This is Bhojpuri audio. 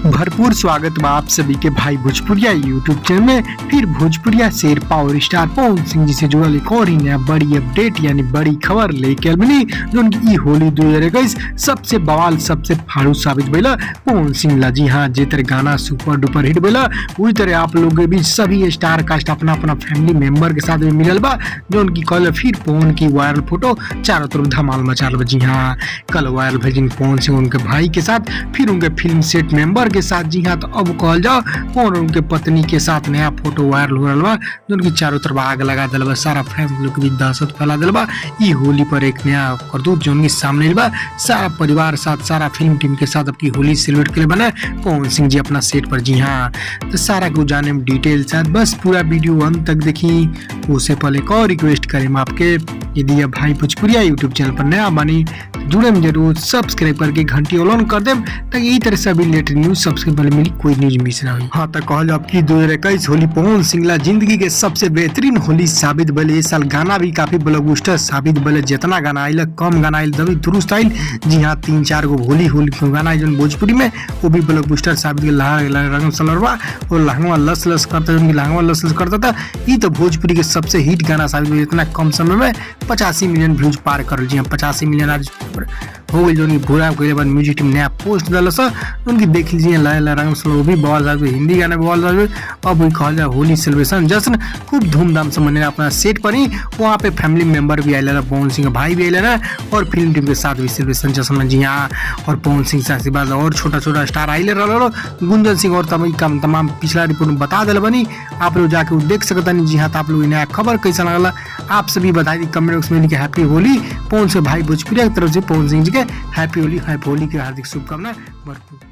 भरपूर स्वागत बा आप सभी के भाई भोजपुरिया यूट्यूब चैनल में। फिर भोजपुरिया शेर पावर स्टार पवन सिंह जी से जुड़ल एक और ही नया बड़ी अपडेट यानी बड़ी खबर लेके बनी जो ई होली 2021 सबसे बवाल सबसे फाड़ू साबित भइला पवन सिंह ला। जी हाँ, जे तरह गाना सुपर डुपर हिट भइला उसी तरह आप लोग के बीच सभी स्टार कास्ट अपना अपना फैमिली मेंबर के साथ में मिलल बा जो उनकी कल फिर पवन की वायरल फोटो चारों तरफ धमाल मचा रहा। जी हाँ, कल वायरल भेजिन पवन सिंह उनके भाई के साथ फिर उनके फिल्म सेट मेंबर के साथ। जी हाँ, तो अब कहल जाओ और उनके पत्नी के साथ नया फोटो वायरल हो रहा बा जो उनकी चारों तरफ आग लगा दिल बा, सारा फैमिली के बीच दहशत फैला दिल बा। ई होली पर एक नया करतूत जो उनके सामने बा, सारा परिवार साथ सारा फिल्म टीम के साथ अपनी होली सेलिब्रेट के लिए बना पवन सिंह जी अपना सेट पर। जी हाँ, तो सारा को जाने में डिटेल साथ बस पूरा वीडियो अंत तक देखी। उससे पहले एक और रिक्वेस्ट करें आपके, यदि आप भाई भोजपुरिया यूट्यूब चैनल पर नया बनी जुड़े में जरूर सब्सक्राइब करके घंटी ऑन कर दें ताकि इस तरह सभी लेटेस्ट न्यूज सबसे पहले मिली, कोई न्यूज मिस ना हुई। हाँ, तो कहल आपकी 2021 होली पवन सिंह ला जिंदगी के सबसे बेहतरीन होली साबित भले। इस साल गाना भी काफी ब्लॉकबस्टर साबित भले, जितना गाना आयल कम गाना आयल तभी दुरुस्त आयल। जी हाँ, 3-4 गो होली गाना आयल भोजपुरी में वो भी ब्लॉकबस्टर साबित रंग सलरवा और लहंगा लस लस करता लहंगा लस लस करता था। ये तो भोजपुरी के सबसे हिट गाना साबित हुआ, इतना कम समय में 85 मिलियन व्यूज पार कर। जी हाँ, 85 मिलियन आज हो गई। जो पूरा के बाद म्यूजिक टीम नया पोस्ट डाल उनकी देख लीजिए रंग वो भी बॉल हिंदी गाना भी बॉल। अब वही कहा जाए होली सेलिब्रेशन जश्न खूब धूमधाम से मने अपना सेट पर ही। वहाँ पे फैमिली मेंबर भी आए, पवन सिंह भाई भी आए और फिल्म टीम के साथ भी सेलिब्रेशन जश्न। जी हाँ, और पवन सिंह से आशीर्वाद और छोटा छोटा स्टार आइले गुंजन सिंह और तमाम पिछला रिपोर्ट में बता दिल बनी, आप लोग जाके देख सकता नहीं। जी हाँ, तो आप लोग नया खबर कैसा लगला आप सभी बता दी कमेंट बॉक्स में लिखे हैप्पी होली पवन से भाई भोजपुरिया की तरफ से पवन सिंह जी के हैप्पी होली की हार्दिक शुभकामनाएं भरपूर।